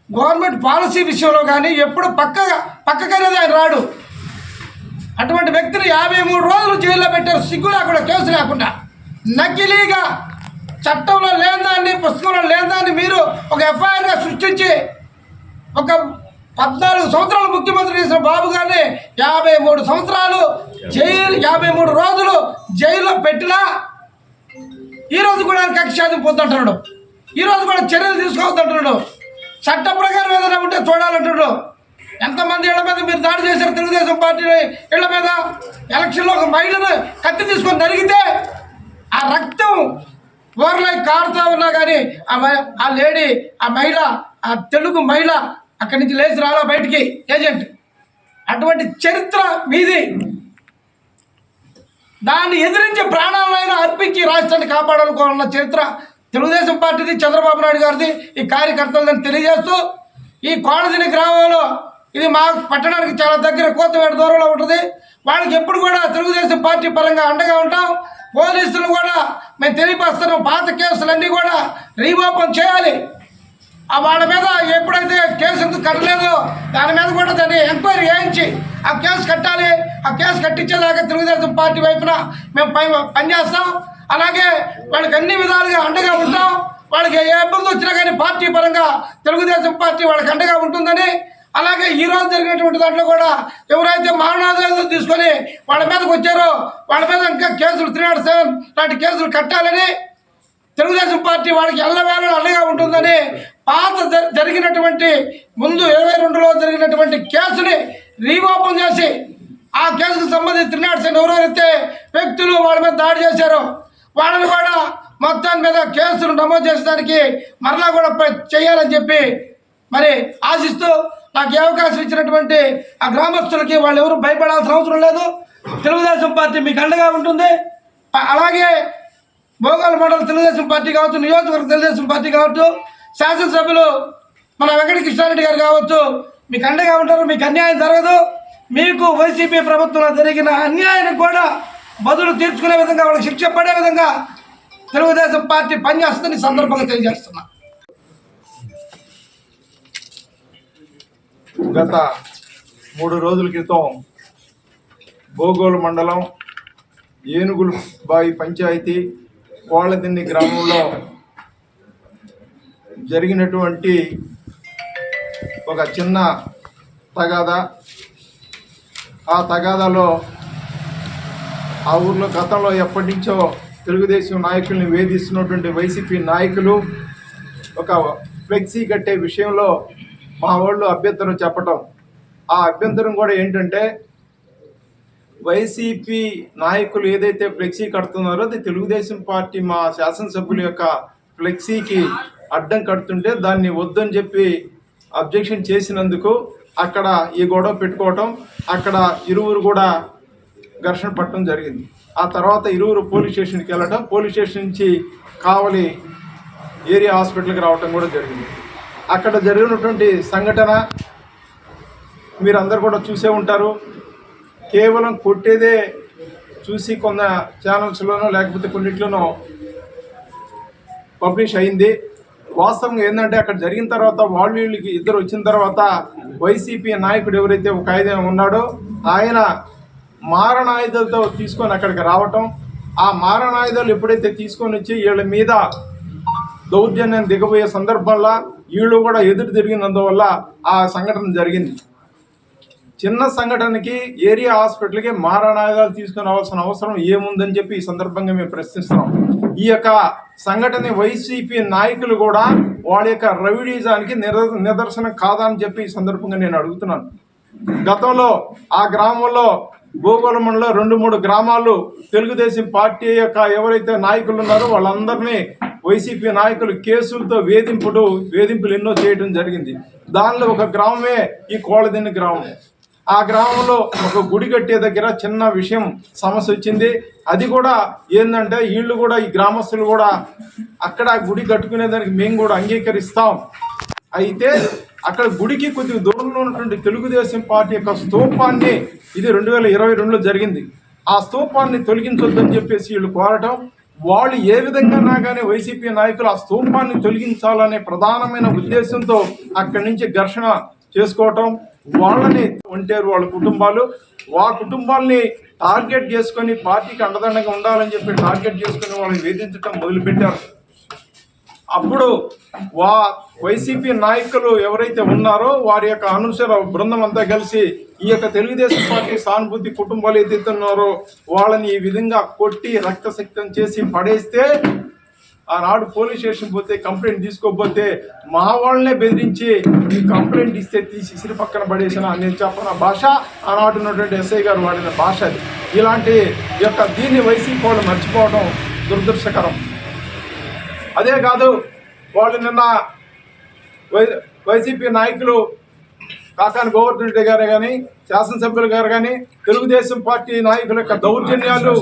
గవర్నమెంట్ పాలసీ విషయంలో కానీ ఎప్పుడు పక్కకనేది ఆయన రాడు. అటువంటి వ్యక్తిని 53 రోజులు జైల్లో పెట్టారు, సిగ్గు లేకుండా, కేసు లేకుండా. నకిలీగా చట్టంలో లేదాన్ని, పుస్తకంలో లేదాన్ని మీరు ఒక ఎఫ్ఐఆర్గా సృష్టించి ఒక 14 సంవత్సరాలు ముఖ్యమంత్రి చేసిన బాబు గారిని 53 సంవత్సరాలు జైలు, 53 రోజులు జైల్లో పెట్టినా ఈరోజు కూడా కక్ష సాధింపు పొందుంటున్నాడు. ఈరోజు కూడా చర్యలు తీసుకోవద్దంటున్నాడు. చట్ట ప్రకారం ఏదైనా ఉంటే చూడాలంటున్నాడు. ఎంతమంది ఇళ్ల మీద మీరు దాడి చేశారు తెలుగుదేశం పార్టీ ఇళ్ల మీద? ఎలక్షన్లో ఒక మహిళను కత్తి తీసుకొని నరిగితే ఆ రక్తం ఓర్లై కారుతా ఉన్నా కానీ ఆ లేడీ, ఆ మహిళ, ఆ తెలుగు మహిళ అక్కడి నుంచి లేచి రాలా బయటికి, ఏజెంట్. అటువంటి చరిత్ర మీది. దాన్ని ఎదిరించి ప్రాణాలైనా అర్పించి రాష్ట్రాన్ని కాపాడాలనుకోవాలన్న చరిత్ర తెలుగుదేశం పార్టీది, చంద్రబాబు నాయుడు గారిది, ఈ కార్యకర్తలని తెలియజేస్తూ, ఈ కోడదిని గ్రామంలో ఇది మా పట్టణానికి చాలా దగ్గర, కోతవేట దూరంలో ఉంటుంది. వాళ్ళకి ఎప్పుడు కూడా తెలుగుదేశం పార్టీ పరంగా అండగా ఉంటాం. పోలీసులు కూడా మేము తెలియపరుస్తున్నాం, పాత కేసులన్నీ కూడా రీఓపెన్ చేయాలి. వాళ్ళ మీద ఎప్పుడైతే కేసు ఎందుకు కట్టలేదో దాని మీద కూడా దాన్ని ఎంక్వైరీ చేయించి ఆ కేసు కట్టాలి. ఆ కేసు కట్టించేదాకా తెలుగుదేశం పార్టీ వైపున మేము పనిచేస్తాం. అలాగే వాళ్ళకి అన్ని విధాలుగా అండగా ఉంటాం. వాళ్ళకి ఏ ఇబ్బంది వచ్చినా కానీ పార్టీ పరంగా తెలుగుదేశం పార్టీ వాళ్ళకి అండగా ఉంటుందని, అలాగే ఈరోజు జరిగినటువంటి దాంట్లో కూడా ఎవరైతే మరణాదాలు తీసుకొని వాళ్ళ మీదకి వచ్చారో వాళ్ళ మీద ఇంకా కేసులు 307 లాంటి కేసులు కట్టాలని తెలుగుదేశం పార్టీ వాళ్ళకి ఎల్లవేళ అండగా ఉంటుందని, పాత జరిగినటువంటి ముందు 22లో జరిగినటువంటి కేసుని రీఓపెన్ చేసి ఆ కేసుకు సంబంధించి 307 ఎవరైతే వ్యక్తులు వాళ్ళ మీద దాడి చేశారో వాళ్ళని కూడా మొత్తం మీద కేసులు నమోదు చేసేదానికి మరలా కూడా చేయాలని చెప్పి మరి ఆశిస్తూ, నాకు ఏ అవకాశం ఇచ్చినటువంటి ఆ గ్రామస్తులకి వాళ్ళు ఎవరు భయపడాల్సిన అవసరం లేదు. తెలుగుదేశం పార్టీ మీకు అండగా ఉంటుంది. అలాగే భోగాల మండలం తెలుగుదేశం పార్టీ కావచ్చు, నియోజకవర్గ తెలుగుదేశం పార్టీ కావచ్చు, శాసనసభ్యులు మన వెంకట కృష్ణారెడ్డి గారు కావచ్చు, మీకు అండగా ఉంటారు. మీకు అన్యాయం జరగదు. మీకు వైసీపీ ప్రభుత్వంలో జరిగిన అన్యాయానికి కూడా బదులు తీర్చుకునే విధంగా, వాళ్ళకి శిక్ష పడే విధంగా తెలుగుదేశం పార్టీ పనిచేస్తుందని సందర్భంగా తెలియజేస్తున్నా. గత 3 రోజుల క్రితం బోగోలు మండలం ఏనుగులబాయి పంచాయతీ కోళ్ళదిన్ని గ్రామంలో జరిగినటువంటి ఒక చిన్న తగాదా. ఆ తగాదాలో ఆ ఊర్లో గతంలో ఎప్పటి నుంచో తెలుగుదేశం నాయకుల్ని వేధిస్తున్నటువంటి వైసీపీ నాయకులు ఒక ఫ్లెక్సీ కట్టే విషయంలో మా వాళ్ళు అభ్యంతరం చెప్పటం. ఆ అభ్యంతరం కూడా ఏంటంటే, వైసీపీ నాయకులు ఏదైతే ఫ్లెక్సీ కడుతున్నారో అది తెలుగుదేశం పార్టీ మా శాసనసభ్యుల యొక్క ఫ్లెక్సీకి అడ్డం కడుతుంటే దాన్ని వద్దని చెప్పి అబ్జెక్షన్ చేసినందుకు అక్కడ ఈ గొడవ పెట్టుకోవటం, అక్కడ ఇరువురు కూడా ఘర్షణ పట్టడం జరిగింది. ఆ తర్వాత ఇరువురు పోలీస్ స్టేషన్కి వెళ్ళటం, పోలీస్ స్టేషన్ నుంచి కావలి ఏరియా హాస్పిటల్కి రావటం కూడా జరిగింది. అక్కడ జరిగినటువంటి సంఘటన మీరందరూ కూడా చూసే ఉంటారు. కేవలం కొట్టేదే చూసి కొన్న ఛానల్స్లోనో లేకపోతే కొన్నిట్లోనో పబ్లిష్ అయింది. వాస్తవంగా ఏంటంటే అక్కడ జరిగిన తర్వాత వీళ్ళకి ఇద్దరు వచ్చిన తర్వాత వైసీపీ నాయకుడు ఎవరైతే ఒక ఆయన ఉన్నాడో ఆయన మారణాయుధాలతో తీసుకొని అక్కడికి రావటం, ఆ మారణాయుధాలు ఎప్పుడైతే తీసుకొని వచ్చి వీళ్ళ మీద దౌర్జన్యం దిగబోయే సందర్భంలో వీళ్ళు కూడా ఎదురు తిరిగినందువల్ల ఆ సంఘటన జరిగింది. చిన్న సంఘటనకి ఏరియా హాస్పిటల్కి మారణాయుధాలు తీసుకుని రావాల్సిన అవసరం ఏముందని చెప్పి ఈ సందర్భంగా మేము ప్రశ్నిస్తున్నాం. ఈ యొక్క సంఘటన వైసీపీ నాయకులు కూడా వాళ్ళ యొక్క రౌడీజానికి నిదర్శనం కాదా అని చెప్పి ఈ సందర్భంగా నేను అడుగుతున్నాను. గతంలో ఆ గ్రామంలో భూగోళ మండలం 2-3 గ్రామాలు తెలుగుదేశం పార్టీ యొక్క ఎవరైతే నాయకులు ఉన్నారో వాళ్ళందరినీ వైసీపీ నాయకులు కేసులతో వేధింపులు ఎన్నో చేయడం జరిగింది. దానిలో ఒక గ్రామమే ఈ కోళ్ళదిన్నె గ్రామం. ఆ గ్రామంలో ఒక గుడి కట్టే దగ్గర చిన్న సమస్య వచ్చింది. అది కూడా ఏంటంటే వీళ్ళు కూడా ఈ గ్రామస్తులు కూడా అక్కడ గుడి కట్టుకునేదానికి మేము కూడా అంగీకరిస్తాం. అయితే అక్కడ గుడికి కొద్దిగా దూరంలో ఉన్నటువంటి తెలుగుదేశం పార్టీ యొక్క స్తూపాన్ని, ఇది 2022లో జరిగింది, ఆ స్తూపాన్ని తొలగించొద్దని చెప్పేసి వీళ్ళు కోరటం, వాళ్ళు ఏ విధంగా కానీ వైసీపీ నాయకులు ఆ స్తూపాన్ని తొలగించాలనే ప్రధానమైన ఉద్దేశంతో అక్కడి నుంచి ఘర్షణ చేసుకోవటం, వాళ్ళని ఒంటారు వాళ్ళ కుటుంబాలని టార్గెట్ చేసుకొని పార్టీకి అండదండగా ఉండాలని చెప్పి టార్గెట్ చేసుకుని వాళ్ళని వేధించడం మొదలుపెట్టారు. అప్పుడు వైసీపీ నాయకులు ఎవరైతే ఉన్నారో వారి యొక్క అనుసర బృందం అంతా కలిసి ఈ యొక్క తెలుగుదేశం పార్టీ సానుభూతి కుటుంబాలు ఏదైతే ఉన్నారో వాళ్ళని ఈ విధంగా కొట్టి రక్తశక్తం చేసి పడేస్తే, ఆనాడు పోలీస్ స్టేషన్ పోతే కంప్లైంట్ తీసుకోకపోతే మా వాళ్ళనే బెదిరించి ఈ కంప్లైంట్ ఇస్తే తీసి ఇసిరి పక్కన పడేసిన నేను చెప్పిన భాష ఆనాడు ఉన్నటువంటి ఎస్ఐ గారు వాడిన భాష అది. ఇలాంటి దీన్ని వైసీపీ వాళ్ళు మర్చిపోవడం దురదృష్టకరం. అదే కాదు, వాళ్ళు నిన్న వైసీపీ నాయకులు కాకాని గోవర్ధన్ రెడ్డి గారు కానీ శాసనసభ్యులు గారు కానీ తెలుగుదేశం పార్టీ నాయకుల యొక్క దౌర్జన్యాలు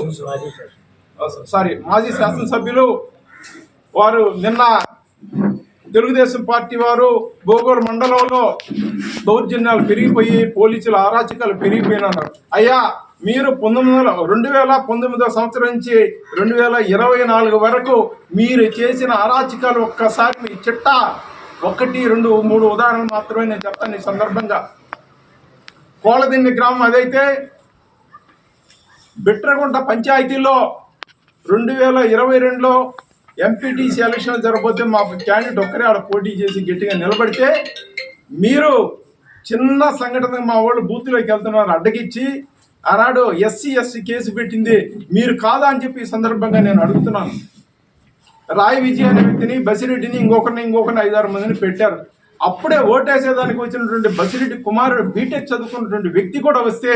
మాజీ శాసనసభ్యులు వారు నిన్న తెలుగుదేశం పార్టీ వారు భూగోళ మండలంలో దౌర్జన్యాలు పెరిగిపోయి పోలీసుల అరాచకాలు పెరిగిపోయినారు. అయ్యా, మీరు 2019 సంవత్సరం నుంచి 2024 వరకు మీరు చేసిన అరాచకాలు ఒక్కసారి మీ చిట్టా 1, 2, 3 ఉదాహరణలు మాత్రమే నేను చెప్తాను ఈ సందర్భంగా. కోళ్ళదిన్నె గ్రామం అదైతే బిట్రగుంట పంచాయతీలో 2022లో ఎంపీటీసీ ఎలక్షన్ జరగబోతే మా క్యాండిడేట్ ఒక్కరే ఆడ పోటీ చేసి గట్టిగా నిలబడితే మీరు చిన్న సంఘటన మా వాళ్ళు బూత్లోకి వెళ్తున్నారు అడ్డగిచ్చి ఆనాడు ఎస్సీ కేసు పెట్టింది మీరు కాదా అని చెప్పి ఈ సందర్భంగా నేను అడుగుతున్నాను. రాయ్ విజయ్ అనే వ్యక్తిని, బసిరెడ్డిని, ఇంకొకరిని 5-6 మందిని పెట్టారు. అప్పుడే ఓటేసేదానికి వచ్చినటువంటి బసిరెడ్డి కుమారుడు బీటెక్ చదువుకున్నటువంటి వ్యక్తి కూడా వస్తే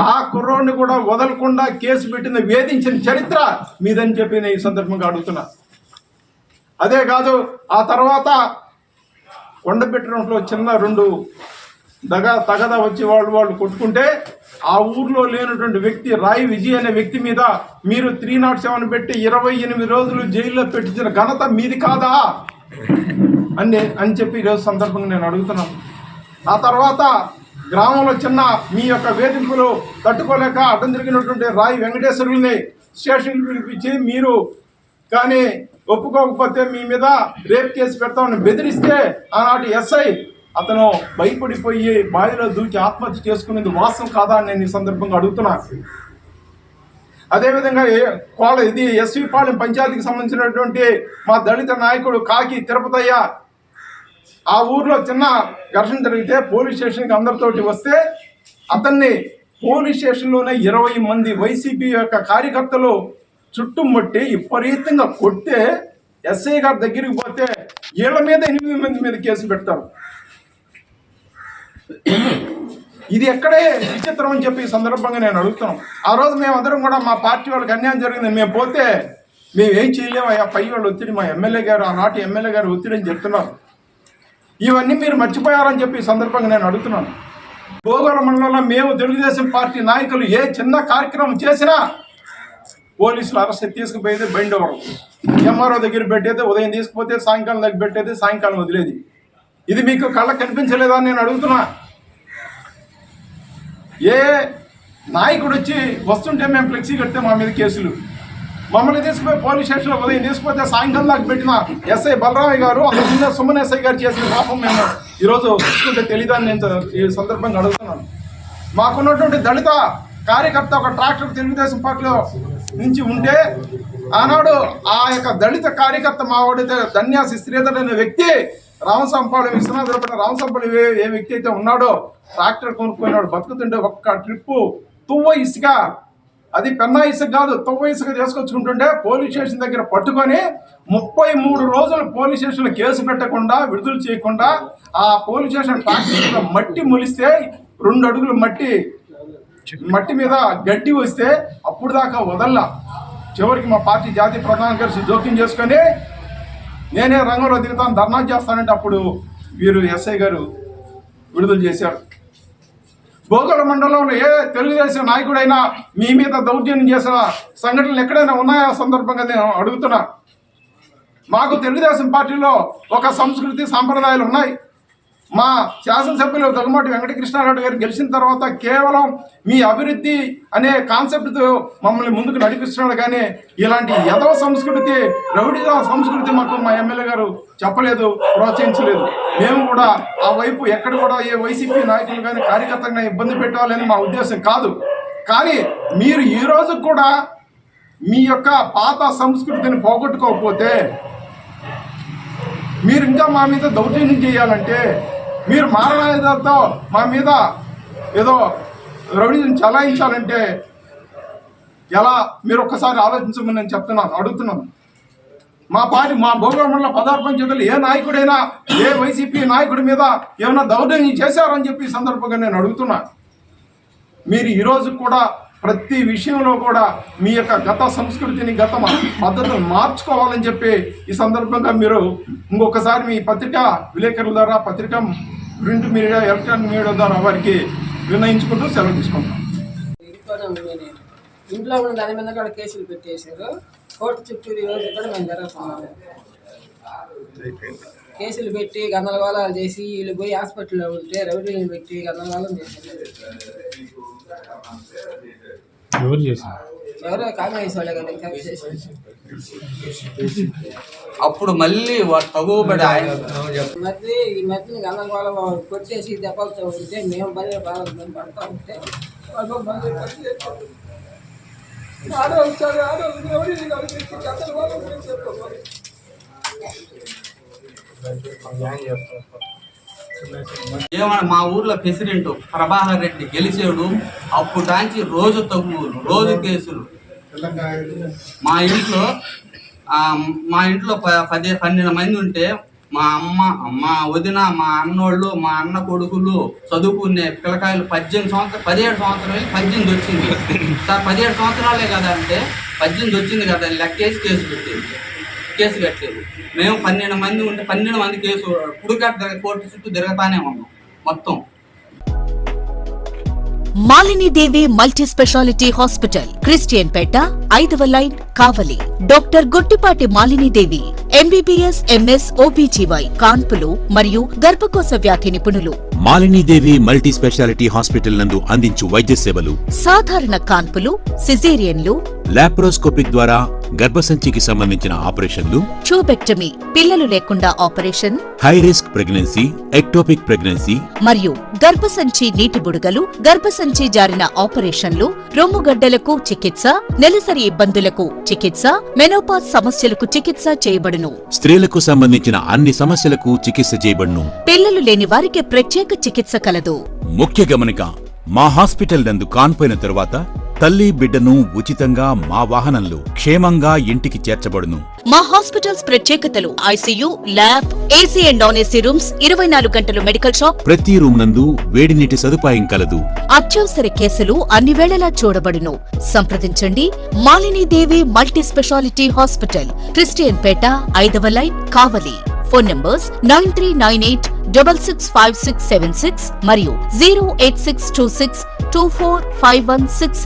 ఆ కుర్రోడిని కూడా వదలకుండా కేసు పెట్టిన వేధించిన చరిత్ర మీదని చెప్పి నేను ఈ సందర్భంగా అడుగుతున్నా. అదే కాదు, ఆ తర్వాత కొండపెట్టడంలో చిన్న 2 తగదా వచ్చి వాళ్ళు కొట్టుకుంటే ఆ ఊర్లో లేనటువంటి వ్యక్తి రాయ్ విజయ్ అనే వ్యక్తి మీద మీరు 307 పెట్టి 28 రోజులు జైల్లో పెట్టించిన ఘనత మీది కాదా అని చెప్పి ఈరోజు సందర్భంగా నేను అడుగుతున్నాను. ఆ తర్వాత గ్రామంలో చిన్న మీ యొక్క వేధింపులు తట్టుకోలేక అడ్డం జరిగినటువంటి రాయ్ వెంకటేశ్వరుల్ని స్టేషన్కి పిలిపించి మీరు కానీ ఒప్పుకోకపోతే మీ మీద రేప్ కేసు పెడతామని బెదిరిస్తే ఆనాటి ఎస్ఐ అతను భయపడిపోయి బావిలో దూకి ఆత్మహత్య చేసుకునేది వాస్తవం కాదా అని నేను ఈ సందర్భంగా అడుగుతున్నా. అదేవిధంగా ఇది ఎస్వి పాలెం పంచాయతీకి సంబంధించినటువంటి మా దళిత నాయకుడు కాకి తిరుపతయ్య ఆ ఊర్లో చిన్న ఘర్షణ జరిగితే పోలీస్ స్టేషన్కి అందరితోటి వస్తే అతన్ని పోలీస్ స్టేషన్లోనే 20 మంది వైసీపీ యొక్క కార్యకర్తలు చుట్టుముట్టి విపరీతంగా కొట్టే ఎస్ఐ గారి దగ్గరికి పోతే వీళ్ళ మీద 8 మంది మీద కేసు పెడతారు. ఇది ఎక్కడే విచిత్రం అని చెప్పి ఈ సందర్భంగా నేను అడుగుతున్నాం. ఆ రోజు మేమందరం కూడా మా పార్టీ వాళ్ళకి అన్యాయం జరిగిందని మేము పోతే మేమేం చేయలేమయ్యా, పై వాళ్ళు ఒత్తిడి, మా ఎమ్మెల్యే గారు ఆనాటి ఎమ్మెల్యే గారు ఒత్తిడి అని చెప్తున్నారు. ఇవన్నీ మీరు మర్చిపోయారని చెప్పి ఈ సందర్భంగా నేను అడుగుతున్నాను. భోగవరం మండలంలో మేము తెలుగుదేశం పార్టీ నాయకులు ఏ చిన్న కార్యక్రమం చేసినా పోలీసులు అరెస్ట్ తీసుకుపోయేది, బండి వరకు ఎంఆర్ఓ దగ్గర పెట్టేది, ఉదయం తీసుకుపోతే సాయంకాలం దగ్గర పెట్టేది, సాయంకాలం వదిలేది. ఇది మీకు కళ్ళకు కనిపించలేదా అని నేను అడుగుతున్నా. ఏ నాయకుడు వచ్చి వస్తుంటే మేము ఫ్లెక్సీ కడితే మా మీద కేసులు, మమ్మల్ని తీసుకుపోయి పోలీస్ స్టేషన్లో ఉదయం తీసుకుపోతే సాయంకాలం దాకా పెట్టిన ఎస్ఐ బలరామయ్య గారు, అందుకున్న సుమన్ ఎస్ఐ గారు చేసిన పాపం మేము ఈరోజు వస్తుంటే తెలియదని నేను ఈ సందర్భంగా అడుగుతున్నాను. మాకున్నటువంటి దళిత కార్యకర్త ఒక ట్రాక్టర్ తెలుగుదేశం పార్టీలో నుంచి ఉంటే ఆనాడు ఆ యొక్క దళిత కార్యకర్త మావాడైతే ధన్యాసి శ్రీధర్ అనే వ్యక్తి రామసంపాడు విశ్వనాథులపైన రామసంపాడు ఏ వ్యక్తి అయితే ఉన్నాడో ట్రాక్టర్ కొనుక్కున్నాడు, బతుకుతుంటే ఒక్క ట్రిప్పు తువ్వ ఇసుక, అది పెన్నా ఇసుక కాదు, తువ్వ ఇసుక తీసుకొచ్చుకుంటుంటే పోలీస్ స్టేషన్ దగ్గర పట్టుకొని 33 రోజులు పోలీస్ స్టేషన్లో కేసు పెట్టకుండా విడుదల చేయకుండా ఆ పోలీస్ స్టేషన్ ట్రాక్టర్ మట్టి మొలిస్తే 2 అడుగులు మట్టి మీద గడ్డి వస్తే అప్పుడు దాకా వదల్లా. చివరికి మా పార్టీ జాతీయ ప్రధాన కార్యదర్శి జోక్యం చేసుకొని నేనే రంగంలో దిగుతాను, ధర్నా చేస్తానంటే అప్పుడు వీరు ఎస్ఐ గారు విడుదల చేశారు. భోగవరం మండలంలో ఏ తెలుగుదేశం నాయకుడైనా మీ మీద దౌర్జన్యం చేసిన సంఘటనలు ఎక్కడైనా ఉన్నాయా సందర్భంగా నేను అడుగుతున్నా. మాకు తెలుగుదేశం పార్టీలో ఒక సంస్కృతి సాంప్రదాయాలు ఉన్నాయి. మా శాసనసభ్యులు దగ్గుమాటి వెంకటకృష్ణారెడ్డి గారు గెలిచిన తర్వాత కేవలం మీ అభివృద్ధి అనే కాన్సెప్ట్తో మమ్మల్ని ముందుకు నడిపిస్తున్నాడు, కానీ ఇలాంటి యదవ సంస్కృతి, రౌడీగా సంస్కృతి మాకు మా ఎమ్మెల్యే గారు చెప్పలేదు, ప్రోత్సహించలేదు. మేము కూడా ఆ వైపు ఎక్కడ కూడా ఏ వైసీపీ నాయకులు కానీ కార్యకర్తగా ఇబ్బంది పెట్టాలని మా ఉద్దేశం కాదు. కానీ మీరు ఈరోజు కూడా మీ యొక్క పాత సంస్కృతిని పోగొట్టుకోకపోతే, మీరు ఇంకా మా మీద దౌర్జన్యం చేయాలంటే, మీరు మారణాయుధాలతో మా మీద ఏదో రౌడీని చలాయించాలంటే ఎలా, మీరు ఒక్కసారి ఆలోచించమని నేను అడుగుతున్నాను. మా భోగవరం మండల పదార్పణ చేతులు ఏ నాయకుడైనా ఏ వైసీపీ నాయకుడి మీద ఏమైనా దౌర్జన్యం చేశారని చెప్పి ఈ సందర్భంగా నేను అడుగుతున్నా. మీరు ఈరోజు కూడా ప్రతి విషయంలో కూడా మీ యొక్క గత సంస్కృతిని, గత పద్ధతులు మార్చుకోవాలని చెప్పి ఈ సందర్భంగా మీరు ఇంకొకసారి మీ పత్రికా విలేకరుల ద్వారా, పత్రికా ప్రింట్ మీడియా, ఎలక్ట్రానిక్ మీడియా ద్వారా వారికి నిర్ణయించుకుంటూ సెలవు తీసుకుంటాం. ఇంట్లో ఉన్న దాని మీద కూడా కేసులు పెట్టేశారు. కోర్టు చుట్టూరు ఈరోజు కూడా మేము జరుగుతున్నాము. కేసులు పెట్టి గందరగోళాలు చేసి వీళ్ళు పోయి హాస్పిటల్లో ఉంటే రౌడీలు పెట్టి గందరగోళం చేశారు. ఎవరో కాంగ్రెస్ వాళ్ళే కదా ఇంకా విశేషం. అప్పుడు మళ్ళీ తగుబడి ఈ మధ్యని గందరగోళం కొట్టేసి దెబ్బలతో ఉంటే మేము మేము పడతా ఉంటే ఏమన్నా మా ఊర్లో ప్రెసిడెంట్ ప్రభాకర్ రెడ్డి గెలిచాడు, అప్పుడాంచి రోజు తగ్గులు, రోజు కేసులు. మా ఇంట్లో 12 మంది ఉంటే మా అమ్మ, మా వదిన, మా అన్నోళ్ళు, మా అన్న కొడుకులు చదువుకునే పిల్లకాయలు 17 సంవత్సరాలు 18 వచ్చింది సార్. 17 సంవత్సరాలే కదా అంటే 18 వచ్చింది కదా లెక్కేసి కేసు కట్టలేదు. మేము 12 మంది ఉంటే 12 మంది కేసు కోర్టు చుట్టూ తిరగతానే ఉన్నాం మొత్తం. Malinidevi multi speciality hospital, Christian పేట, 5వ లైన్, కావలి. Doctor Guttipati Malinidevi MBBS, MS, OBGY, కాన్పులు మరియు గర్భకోశ వ్యాధి నిపుణులు. మాలినీదేవి మల్టీ స్పెషాలిటీ హాస్పిటల్ నందు అందించు వైద్య సేవలు: సాధారణ కాన్పులు, సిజేరియన్లు, లాప్రోస్కోపిక్ ద్వారా గర్భసంచికి సంబంధించిన ఆపరేషన్లు, ట్యూబెక్టమీ, పిల్లలు లేకుండా operation, high risk pregnancy, ectopic pregnancy మరియు గర్భసంచి నీటి బుడగలు, గర్భసంచి జారిన ఆపరేషన్లు, రొమ్ముగడ్డలకు చికిత్స, నెలసరి ఇబ్బందులకు చికిత్స, మెనోపాజ్ సమస్యలకు చికిత్స చేయబడును. స్త్రీలకు సంబంధించిన అన్ని సమస్యలకు చికిత్స చేయబడును. పిల్లలు లేని వారికి ప్రత్యేక చికిత్స కలదు. ముఖ్య గమనిక: మా హాస్పిటల్ నందు కాన్పోయిన తరువాత తల్లి బిడ్డను ఉచితంగా మా వాహనంలో క్షేమంగా ఇంటికి చేర్చబడును. మా హాస్పిటల్స్ ప్రత్యేకతలు: ICU, lab, AC and non AC rooms, 24 గంటలు మెడికల్ షాప్, ప్రతి రూమ్ నందు వేడి నీటి సదుపాయం కలదు. అత్యవసర కేసులు అన్ని వేళలా చూడబడును. సంప్రదించండి మాలిని దేవి మల్టీ స్పెషాలిటీ హాస్పిటల్, క్రిస్టియన్ పేట, 5వ లైన్, కావలి. ఫోన్ నంబర్స్ 9398665676 మరియు 08626245166.